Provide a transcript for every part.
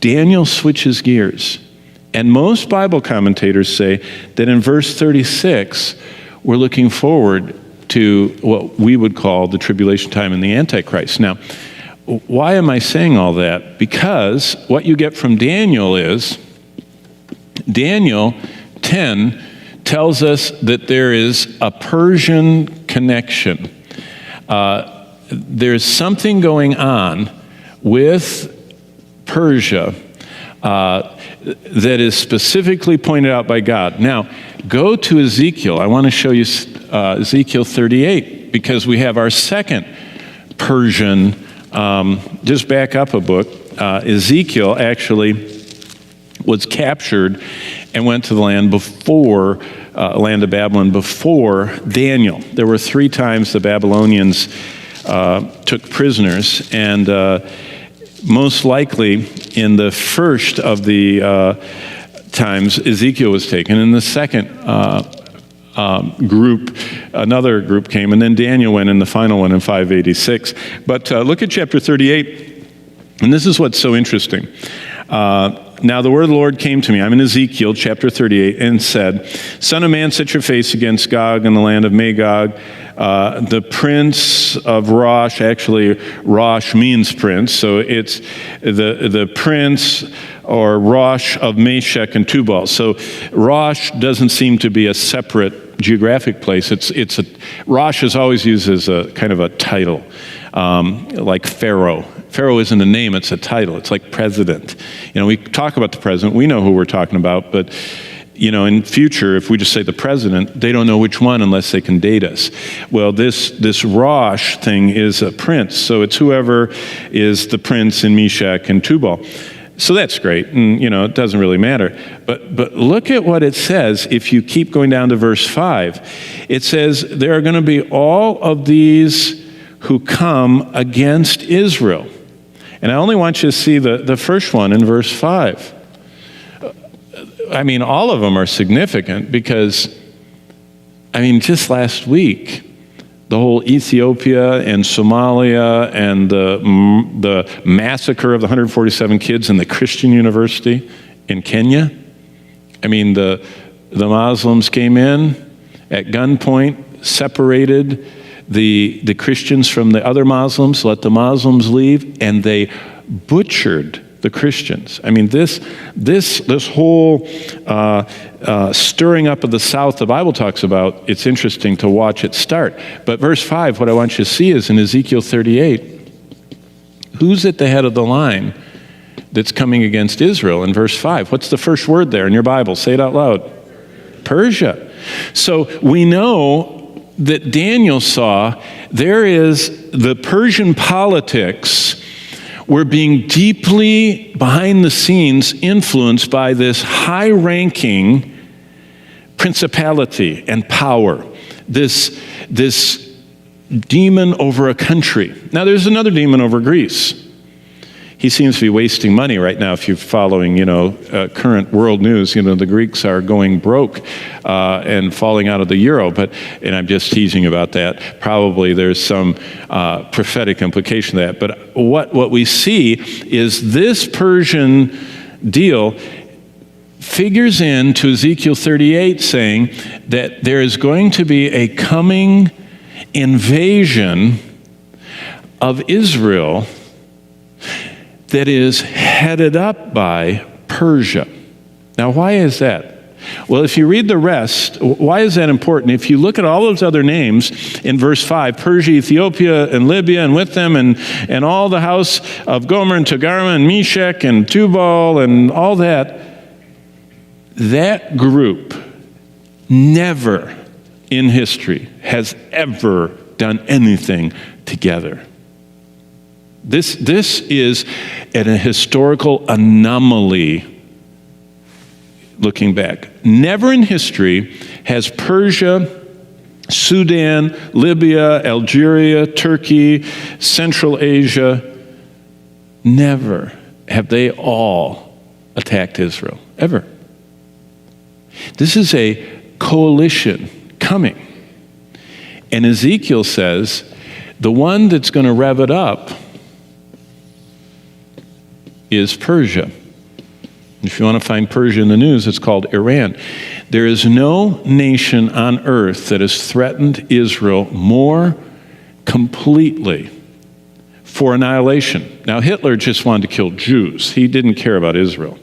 Daniel switches gears. And most Bible commentators say that in verse 36, we're looking forward to what we would call the tribulation time and the Antichrist. Now, why am I saying all that? Because what you get from Daniel is, Daniel 10 tells us that there is a Persian connection. There's something going on with Persia that is specifically pointed out by God. Now, go to Ezekiel. I want to show you Ezekiel 38, because we have our second Persian. Just back up a book. Ezekiel actually was captured and went to the land of Babylon before Daniel. There were 3 times the Babylonians took prisoners, and most likely in the first of the times Ezekiel was taken. In the second group, another group came, and then Daniel went in the final one in 586. But look at chapter 38, and this is what's so interesting. Now the word of the Lord came to me. I'm in Ezekiel chapter 38, and said, Son of man, set your face against Gog in the land of Magog. The prince of Rosh, actually Rosh means prince, so it's the prince or Rosh of Meshech and Tubal. So Rosh doesn't seem to be a separate geographic place. Rosh is always used as a kind of a title, like Pharaoh. Pharaoh isn't a name, it's a title. It's like president. We talk about the president, we know who we're talking about, but in future, if we just say the president, they don't know which one unless they can date us. Well, this Rosh thing is a prince, so it's whoever is the prince in Meshech and Tubal. So that's great, and it doesn't really matter. But look at what it says if you keep going down to verse 5. It says, there are going to be all of these who come against Israel. And I only want you to see the first one in verse 5. All of them are significant because, just last week, the whole Ethiopia and Somalia and the massacre of the 147 kids in the Christian university in Kenya. The Muslims came in at gunpoint, separated the Christians from the other Muslims, let the Muslims leave, and they butchered the Christians. This whole stirring up of the South the Bible talks about, it's interesting to watch it start. But verse 5, what I want you to see is in Ezekiel 38, who's at the head of the line that's coming against Israel in verse 5? What's the first word there in your Bible? Say it out loud. Persia. So we know that Daniel saw there is the Persian politics were being deeply behind the scenes influenced by this high-ranking principality and power, this demon over a country. Now there's another demon over Greece. He seems to be wasting money right now. If you're following, current world news, the Greeks are going broke and falling out of the euro. And I'm just teasing about that. Probably there's some prophetic implication to that. But what we see is this Persian deal figures into Ezekiel 38, saying that there is going to be a coming invasion of Israel that is headed up by Persia. Now, why is that? Well, if you read the rest, why is that important? If you look at all those other names in verse 5, Persia, Ethiopia, and Libya, and with them, and all the house of Gomer, and Togarmah, and Meshech, and Tubal, and all that group never in history has ever done anything together. This is a historical anomaly looking back. Never in history has Persia, Sudan, Libya, Algeria, Turkey, Central Asia, never have they all attacked Israel, ever. This is a coalition coming. And Ezekiel says the one that's going to rev it up is Persia. If you want to find Persia in the news, it's called Iran. There is no nation on earth that has threatened Israel more completely for annihilation. Now, Hitler just wanted to kill Jews. He didn't care about Israel.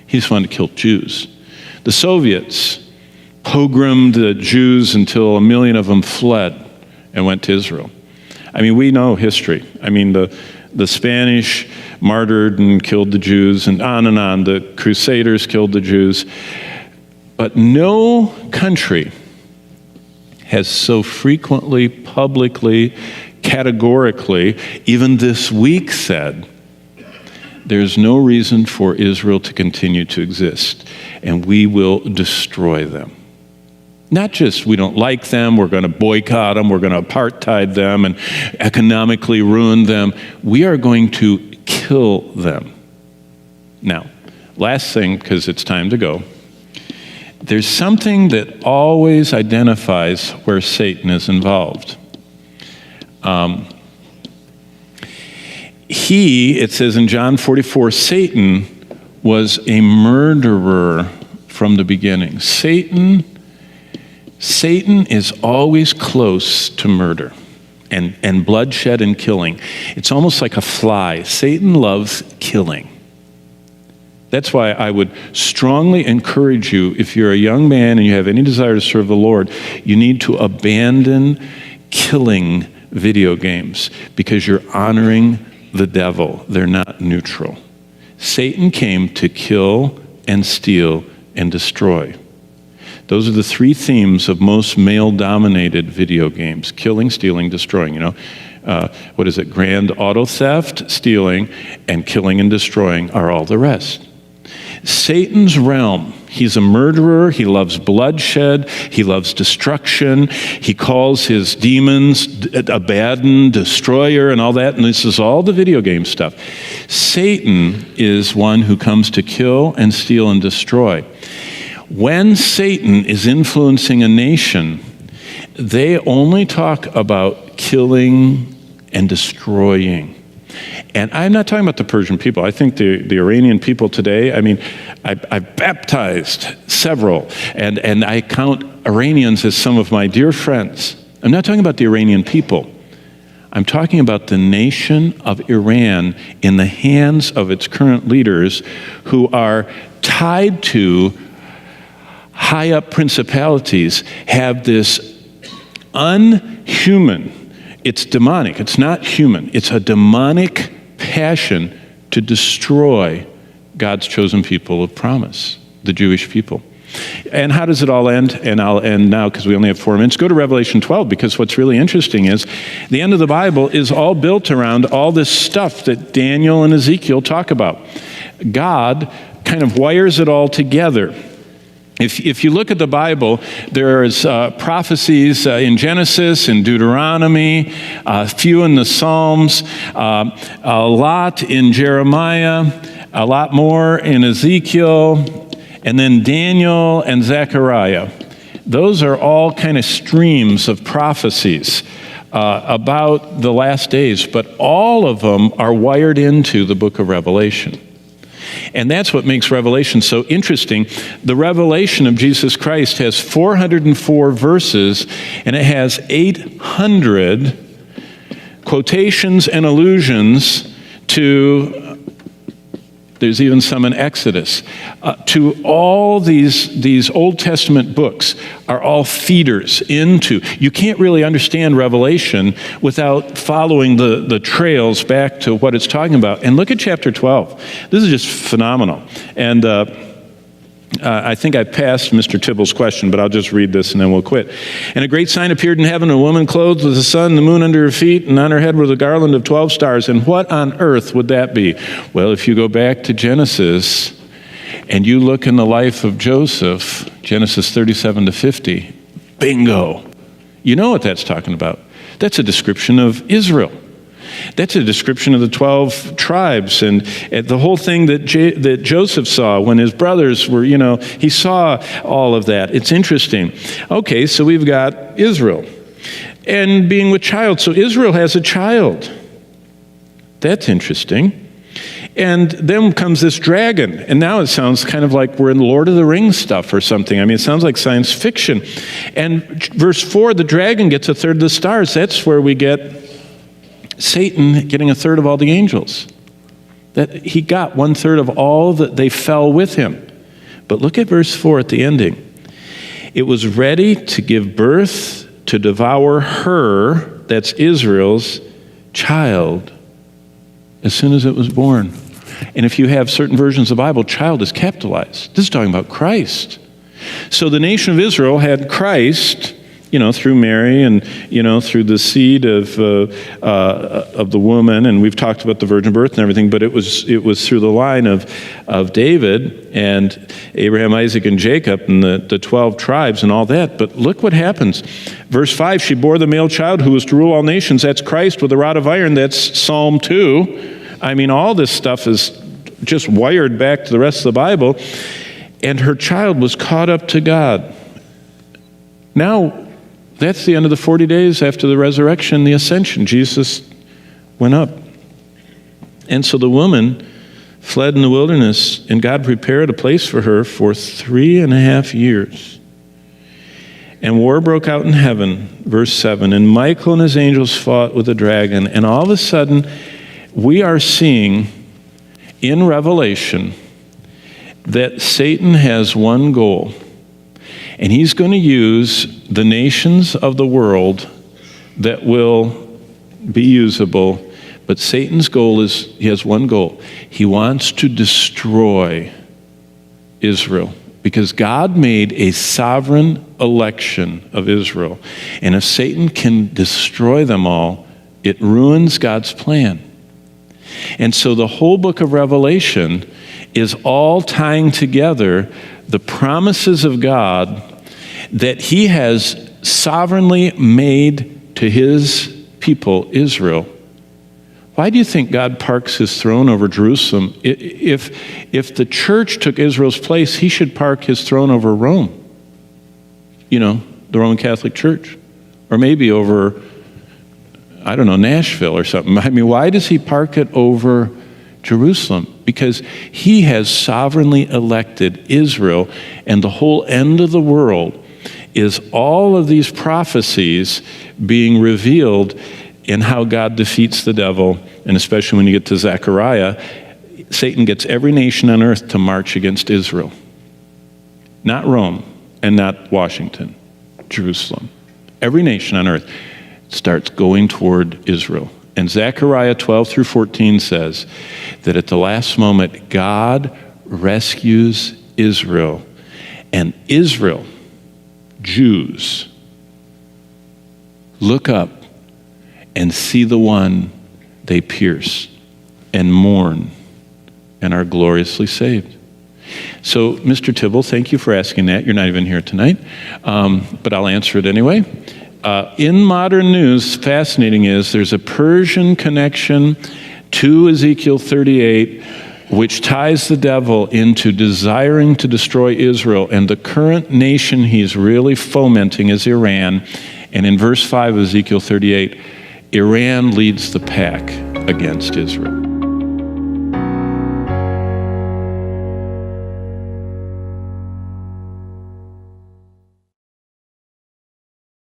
He just wanted to kill Jews. The Soviets pogromed the Jews until 1 million of them fled and went to Israel. I mean, we know history. I mean, the Spanish martyred and killed the Jews, and on and on. The Crusaders killed the Jews. But no country has so frequently, publicly, categorically, even this week said, there's no reason for Israel to continue to exist, and we will destroy them. Not just we don't like them, we're going to boycott them, we're going to apartheid them and economically ruin them. We are going to kill them. Now, last thing, because it's time to go. There's something that always identifies where Satan is involved. It says in John 44, Satan was a murderer from the beginning. Satan is always close to murder and bloodshed and killing. It's almost like a fly. Satan loves killing. That's why I would strongly encourage you, if you're a young man and you have any desire to serve the Lord, you need to abandon killing video games because you're honoring the devil. They're not neutral. Satan came to kill and steal and destroy. Those are the three themes of most male-dominated video games: killing, stealing, destroying. Grand auto theft, stealing, and killing and destroying are all the rest. Satan's realm, he's a murderer, he loves bloodshed, he loves destruction, he calls his demons Abaddon, destroyer, and all that, and this is all the video game stuff. Satan is one who comes to kill and steal and destroy. When Satan is influencing a nation, they only talk about killing and destroying. And I'm not talking about the Persian people. I think the Iranian people today, I mean, I've baptized several, and I count Iranians as some of my dear friends. I'm not talking about the Iranian people. I'm talking about the nation of Iran in the hands of its current leaders who are tied to high-up principalities, have this unhuman, it's demonic, it's not human, it's a demonic passion to destroy God's chosen people of promise, the Jewish people. And how does it all end? And I'll end now because we only have 4 minutes. Go to Revelation 12, because what's really interesting is the end of the Bible is all built around all this stuff that Daniel and Ezekiel talk about. God kind of wires it all together. If you look at the Bible, there's prophecies in Genesis, in Deuteronomy, a few in the Psalms, a lot in Jeremiah, a lot more in Ezekiel, and then Daniel and Zechariah. Those are all kind of streams of prophecies about the last days, but all of them are wired into the book of Revelation. And that's what makes Revelation so interesting. The revelation of Jesus Christ has 404 verses, and it has 800 quotations and allusions to, there's even some in Exodus, to all these Old Testament books are all feeders into. You can't really understand Revelation without following the trails back to what it's talking about. And look at chapter 12. This is just phenomenal. And I think I passed Mr. Tibble's question, but I'll just read this and then we'll quit. And a great sign appeared in heaven, a woman clothed with the sun and the moon under her feet, and on her head was a garland of 12 stars. And what on earth would that be? Well, if you go back to Genesis and you look in the life of Joseph, Genesis 37 to 50, bingo. You know what that's talking about. That's a description of Israel. That's a description of the 12 tribes and the whole thing that Joseph saw when his brothers were, he saw all of that. It's interesting. Okay, so we've got Israel and being with child. So Israel has a child. That's interesting. And then comes this dragon, and now it sounds kind of like we're in Lord of the Rings stuff or something. I mean, it sounds like science fiction. And verse 4, the dragon gets a third of the stars. That's where we get Satan getting a third of all the angels. That he got 1/3 of all that they fell with him. But look at verse 4 at the ending. It was ready to give birth to devour her, that's Israel's, child, as soon as it was born. And if you have certain versions of the Bible, child is capitalized. This is talking about Christ. So the nation of Israel had Christ, through Mary and, through the seed of the woman. And we've talked about the virgin birth and everything, but it was through the line of David and Abraham, Isaac, and Jacob and the 12 tribes and all that. But look what happens. Verse 5, she bore the male child who was to rule all nations. That's Christ with a rod of iron. That's Psalm 2. I mean, all this stuff is just wired back to the rest of the Bible. And her child was caught up to God. Now, that's the end of the 40 days after the resurrection, the ascension. Jesus went up. And so the woman fled in the wilderness, and God prepared a place for her for 3.5 years. And war broke out in heaven, verse 7. And Michael and his angels fought with the dragon. And all of a sudden, we are seeing in Revelation that Satan has one goal. And he's going to use the nations of the world that will be usable. But Satan's goal is, he has one goal. He wants to destroy Israel. Because God made a sovereign election of Israel. And if Satan can destroy them all, it ruins God's plan. And so the whole book of Revelation is all tying together the promises of God that he has sovereignly made to his people, Israel. Why do you think God parks his throne over Jerusalem? If the church took Israel's place, he should park his throne over Rome. The Roman Catholic Church. Or maybe over, Nashville or something. I mean, why does he park it over Jerusalem? Because he has sovereignly elected Israel, and the whole end of the world is all of these prophecies being revealed in how God defeats the devil. And especially when you get to Zechariah, Satan gets every nation on earth to march against Israel. Not Rome and not Washington, Jerusalem. Every nation on earth starts going toward Israel. And Zechariah 12 through 14 says that at the last moment, God rescues Israel. And Israel, Jews, look up and see the one they pierce and mourn and are gloriously saved. So, Mr. Tibble, thank you for asking that. You're not even here tonight, but I'll answer it anyway. In modern news, fascinating is there's a Persian connection to Ezekiel 38, which ties the devil into desiring to destroy Israel. And the current nation he's really fomenting is Iran. And in verse 5 of Ezekiel 38, Iran leads the pack against Israel.